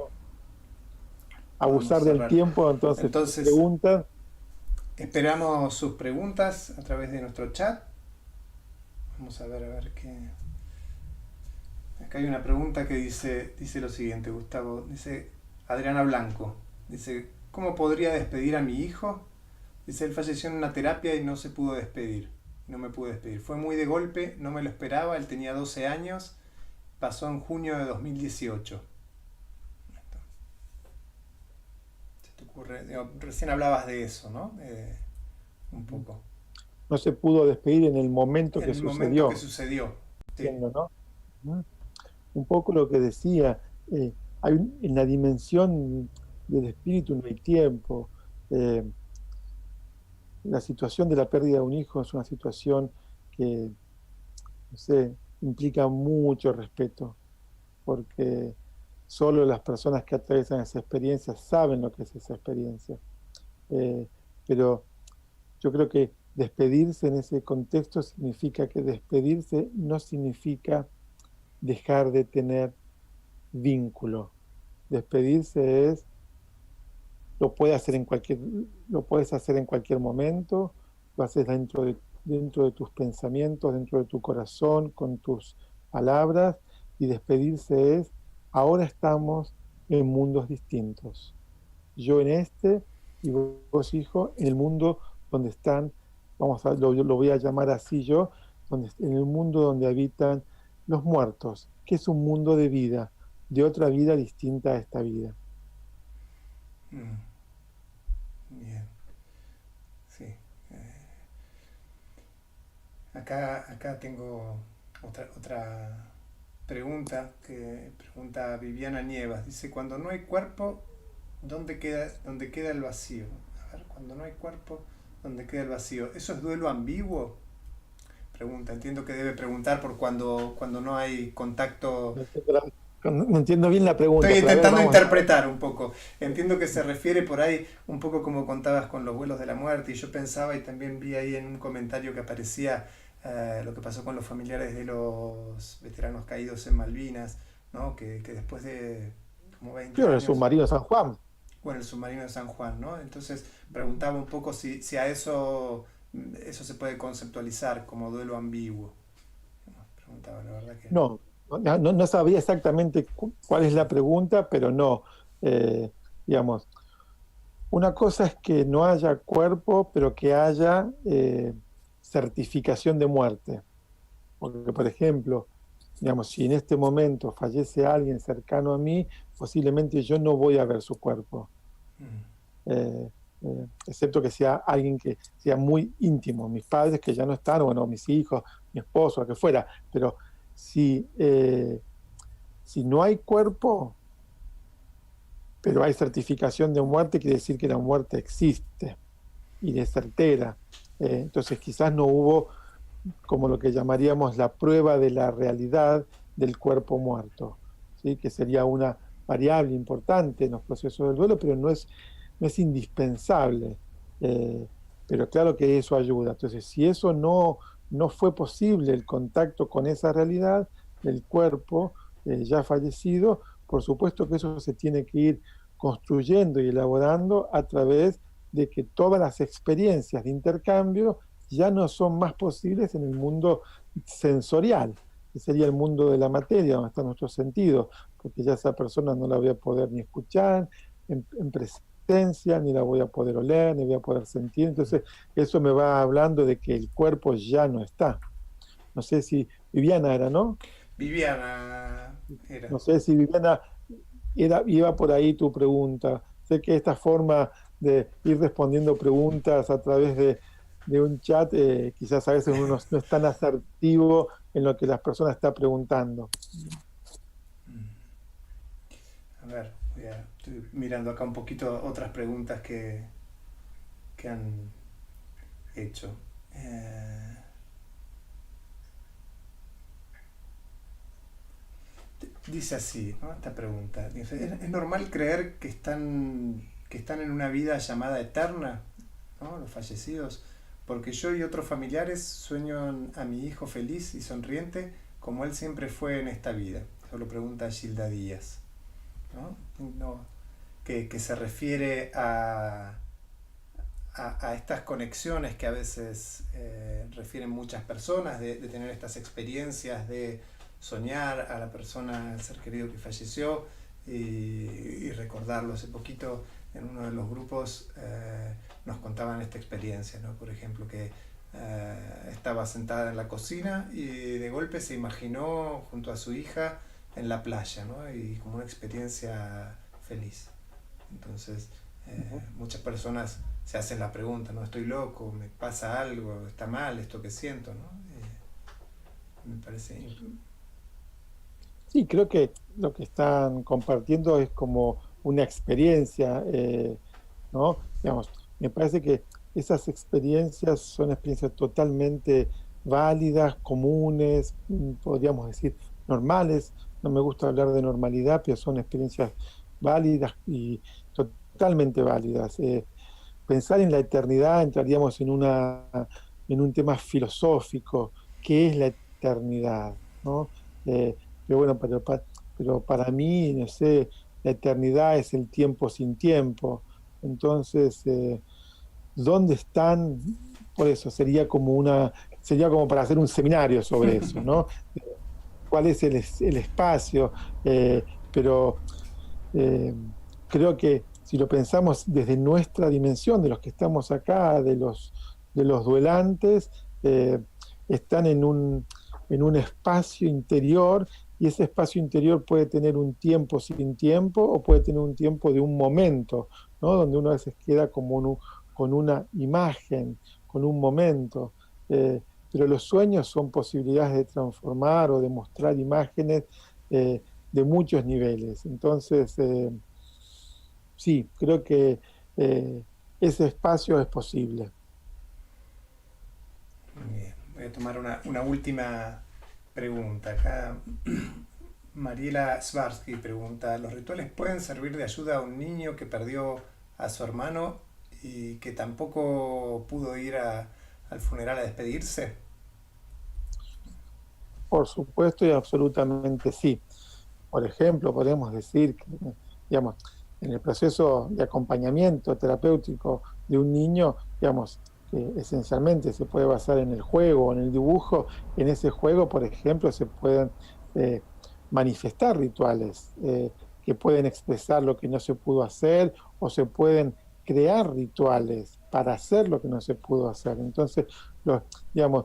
podemos abusar del cerrar. tiempo, entonces Entonces, preguntas. esperamos sus preguntas a través de nuestro chat. Vamos a ver qué... Acá hay una pregunta que dice lo siguiente, Gustavo. Dice Adriana Blanco. Dice, ¿cómo podría despedir a mi hijo? Dice, él falleció en una terapia y no se pudo despedir. No me pude despedir. Fue muy de golpe, no me lo esperaba. Él tenía 12 años. Pasó en junio de 2018. ¿Se te ocurre? Digo, recién hablabas de eso, ¿no? Un poco. No se pudo despedir en el momento En que el momento que sucedió, sucedió. Sí. entiendo, ¿no? ¿Mm? Un poco lo que decía, en la dimensión del espíritu no hay tiempo. Eh, la situación de la pérdida de un hijo es una situación que, no sé, implica mucho respeto, porque solo las personas que atraviesan esa experiencia saben lo que es esa experiencia. Eh, pero yo creo que despedirse en ese contexto significa que despedirse no significa dejar de tener vínculo. Despedirse es, lo puedes hacer en cualquier momento, lo haces dentro de tus pensamientos, dentro de tu corazón, con tus palabras, y despedirse es, ahora estamos en mundos distintos. Yo en este y vos, hijo, en el mundo donde están, lo voy a llamar así yo, en el mundo donde habitan los muertos, que es un mundo de vida, de otra vida distinta a esta vida. Mm, bien. Sí. Acá tengo otra pregunta que pregunta Viviana Nievas. Dice, cuando no hay cuerpo, dónde queda el vacío? A ver, cuando no hay cuerpo, ¿dónde queda el vacío? ¿Eso es duelo ambiguo? Pregunta. Entiendo que debe preguntar por cuando no hay contacto. No entiendo bien la pregunta, Estoy pero a ver, intentando vamos a ver. interpretar un poco. Entiendo que se refiere por ahí un poco como contabas con los vuelos de la muerte y yo pensaba y también vi ahí en un comentario que aparecía lo que pasó con los familiares de los veteranos caídos en Malvinas, ¿no? Que después de como 20 Claro, el años, submarino San Juan. bueno, el submarino de San Juan, ¿no? Entonces preguntaba un poco si a eso se puede conceptualizar como duelo ambiguo. Preguntaba, la verdad que... No sabía exactamente cuál es la pregunta, pero no. Eh, digamos, una cosa es que no haya cuerpo, pero que haya certificación de muerte. Porque, por ejemplo, digamos, si en este momento fallece alguien cercano a mí, posiblemente yo no voy a ver su cuerpo. Mm, Excepto que sea alguien que sea muy íntimo, mis padres que ya no están, bueno, mis hijos, mi esposo, lo que fuera. Pero si, si no hay cuerpo, pero hay certificación de muerte, quiere decir que la muerte existe y es certera. Entonces quizás no hubo como lo que llamaríamos la prueba de la realidad del cuerpo muerto, ¿sí? Que sería una variable importante en los procesos del duelo, pero no es indispensable. Eh, pero claro que eso ayuda. Entonces, si eso no fue posible, el contacto con esa realidad del cuerpo ya fallecido, por supuesto que eso se tiene que ir construyendo y elaborando a través de que todas las experiencias de intercambio ya no son más posibles en el mundo sensorial, que sería el mundo de la materia, donde están nuestros sentidos, porque ya esa persona no la voy a poder ni escuchar en presencia, ni la voy a poder oler, ni voy a poder sentir. Entonces, eso me va hablando de que el cuerpo ya no está. No sé si Viviana era, ¿no? Viviana era. No sé si Viviana iba por ahí tu pregunta. Sé que esta forma de ir respondiendo preguntas a través de un chat, quizás a veces uno no es tan asertivo en lo que las personas están preguntando. A ver, estoy mirando acá un poquito otras preguntas que han hecho. Eh, Dice así, ¿no? Esta pregunta. Dice, ¿es normal creer que están en una vida llamada eterna, ¿no? Los fallecidos? Porque yo y otros familiares sueño a mi hijo feliz y sonriente como él siempre fue en esta vida. Eso lo pregunta Gilda Díaz, ¿no? No, que se refiere a estas conexiones que a veces refieren muchas personas, de tener estas experiencias de soñar a la persona, al ser querido que falleció y recordarlo. Hace poquito en uno de los grupos nos contaban esta experiencia, ¿no? Por ejemplo, que estaba sentada en la cocina y de golpe se imaginó junto a su hija en la playa, ¿no? Y como una experiencia feliz. Entonces, muchas personas se hacen la pregunta, ¿no? ¿Estoy loco? ¿Me pasa algo? ¿Está mal esto que siento? ¿No? Me parece... Sí, creo que lo que están compartiendo es como una experiencia, ¿no? Digamos, me parece que esas experiencias son experiencias totalmente válidas, comunes, podríamos decir normales. No me gusta hablar de normalidad, pero son experiencias válidas y totalmente válidas. Pensar en la eternidad entraríamos en un tema filosófico. ¿Qué es la eternidad? ¿No? Pero bueno, pero para mí, no sé, la eternidad es el tiempo sin tiempo. Entonces, ¿dónde están? Por eso sería como para hacer un seminario sobre eso, ¿no? ¿Cuál es el espacio? Pero eh, creo que si lo pensamos desde nuestra dimensión, de los que estamos acá, de los duelantes, están en un espacio interior, y ese espacio interior puede tener un tiempo sin tiempo o puede tener un tiempo de un momento, ¿no? Donde uno a veces queda como con una imagen, con un momento. Pero los sueños son posibilidades de transformar o de mostrar imágenes de muchos niveles. Entonces, sí, creo que ese espacio es posible. Bien. Voy a tomar una última pregunta. Acá Mariela Svarsky pregunta, ¿los rituales pueden servir de ayuda a un niño que perdió a su hermano y que tampoco pudo ir al funeral a despedirse? Por supuesto y absolutamente sí. Por ejemplo, podemos decir que, digamos, en el proceso de acompañamiento terapéutico de un niño, digamos, que esencialmente se puede basar en el juego o en el dibujo. En ese juego, por ejemplo, se pueden eh, manifestar rituales que pueden expresar lo que no se pudo hacer, o se pueden crear rituales para hacer lo que no se pudo hacer. Entonces, los, digamos,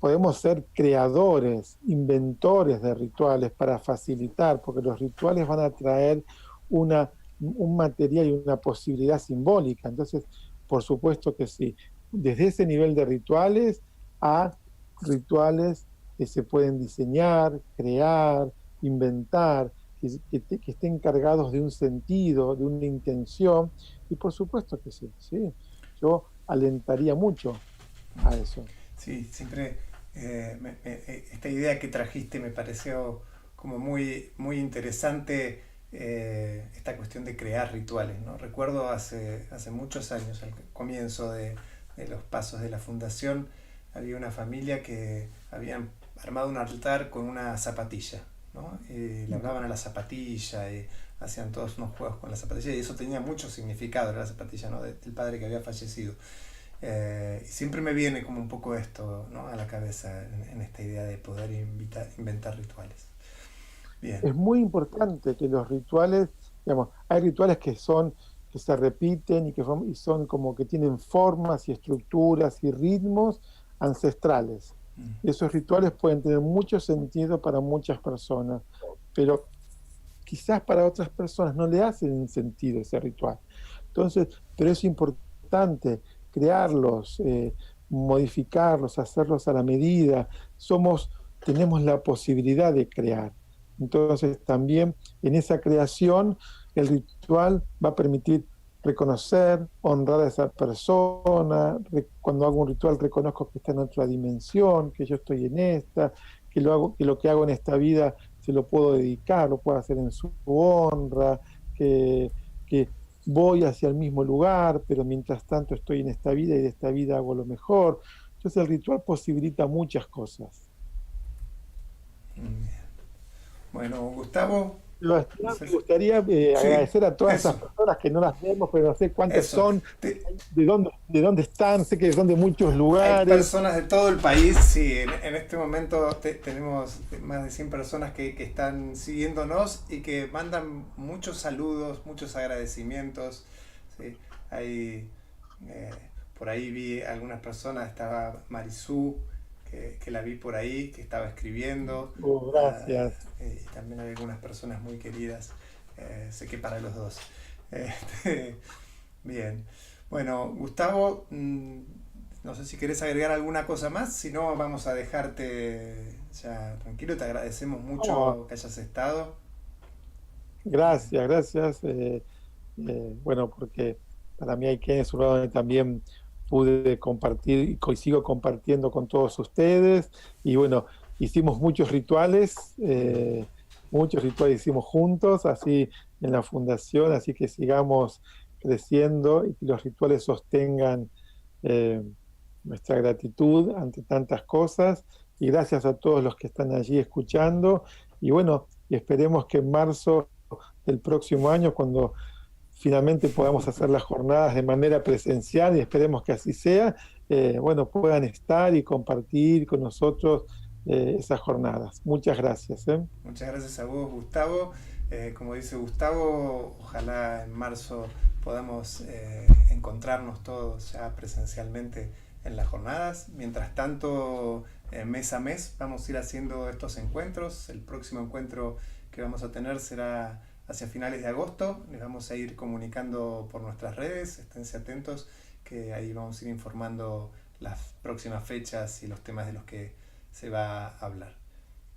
podemos ser creadores, inventores de rituales para facilitar, porque los rituales van a traer un material y una posibilidad simbólica. Entonces, por supuesto que sí. Desde ese nivel de rituales a rituales que se pueden diseñar, crear, inventar, que estén cargados de un sentido, de una intención, y por supuesto que sí, sí. Yo alentaría mucho a eso. Sí, siempre esta idea que trajiste me pareció como muy interesante, esta cuestión de crear rituales, ¿no? Recuerdo hace muchos años, al comienzo de los pasos de la fundación, había una familia que habían armado un altar con una zapatilla, ¿no? Y le hablaban a la zapatilla y hacían todos unos juegos con la zapatilla, y eso tenía mucho significado, era la zapatilla, ¿no? Del padre que había fallecido. Y siempre me viene como un poco esto, ¿no? A la cabeza en esta idea de poder inventar rituales. Bien. Es muy importante que los rituales, digamos, hay rituales que se repiten y son como que tienen formas y estructuras y ritmos ancestrales. Mm. Esos rituales pueden tener mucho sentido para muchas personas, pero quizás para otras personas no le hacen sentido ese ritual. Entonces, pero es importante crearlos, modificarlos, hacerlos a la medida. Tenemos la posibilidad de crear. Entonces, también en esa creación, el ritual va a permitir reconocer, honrar a esa persona. Cuando hago un ritual reconozco que está en otra dimensión, que yo estoy en esta, que lo que hago en esta vida se lo puedo dedicar, lo puedo hacer en su honra, que voy hacia el mismo lugar, pero mientras tanto estoy en esta vida y de esta vida hago lo mejor. Entonces el ritual posibilita muchas cosas. Bueno, Gustavo, no Sebastián, sé me si- gustaría sí, agradecer a todas esas eso, personas que no las vemos, pero no sé cuántas eso. son, de dónde están, sé que son de muchos Hay lugares. personas de todo el país, sí, en este momento tenemos más de 100 personas que están siguiéndonos y que mandan muchos saludos, muchos agradecimientos. Sí. Hay, eh, por ahí vi algunas personas, estaba Marisú, que la vi por ahí, que estaba escribiendo. Gracias. Y también hay algunas personas muy queridas, sé que para los dos. Este, bien. Bueno, Gustavo, no sé si querés agregar alguna cosa más, si no vamos a dejarte ya tranquilo, te agradecemos No, mucho que hayas estado. gracias, gracias. Bueno, porque para mí Aiken es un lugar donde también pude compartir y sigo compartiendo con todos ustedes. Y bueno, hicimos muchos rituales hicimos juntos, así en la fundación, así que sigamos creciendo y que los rituales sostengan eh, nuestra gratitud ante tantas cosas. Y gracias a todos los que están allí escuchando. Y bueno, y esperemos que en marzo del próximo año, cuando finalmente podamos hacer las jornadas de manera presencial y esperemos que así sea, bueno, puedan estar y compartir con nosotros esas jornadas. Muchas gracias. Muchas gracias a vos, Gustavo. Como dice Gustavo, ojalá en marzo podamos encontrarnos todos ya presencialmente en las jornadas. Mientras tanto, mes a mes vamos a ir haciendo estos encuentros. El próximo encuentro que vamos a tener será hacia finales de agosto. Les vamos a ir comunicando por nuestras redes. Esténse atentos que ahí vamos a ir informando las próximas fechas y los temas de los que se va a hablar.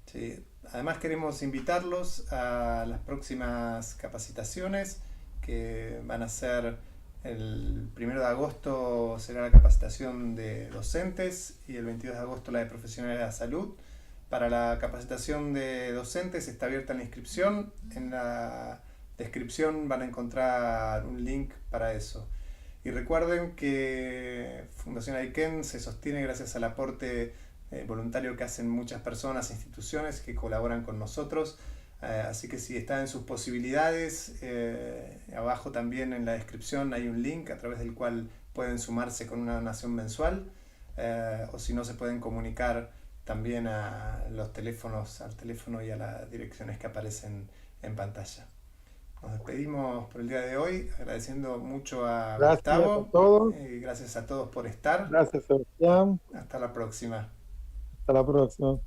Sí. Además queremos invitarlos a las próximas capacitaciones que van a ser el 1 de agosto será la capacitación de docentes y el 22 de agosto la de profesionales de la salud. Para la capacitación de docentes está abierta la inscripción. En la descripción van a encontrar un link para eso. Y recuerden que Fundación Aiken se sostiene gracias al aporte voluntario que hacen muchas personas e instituciones que colaboran con nosotros. Así que si está en sus posibilidades, abajo también en la descripción hay un link a través del cual pueden sumarse con una donación mensual, o si no se pueden comunicar también a los teléfonos, al teléfono y a las direcciones que aparecen en pantalla. Nos despedimos por el día de hoy, agradeciendo mucho a Gracias a Gustavo todos. y gracias a todos por estar. Gracias, Sebastián. Hasta la próxima. Hasta la próxima.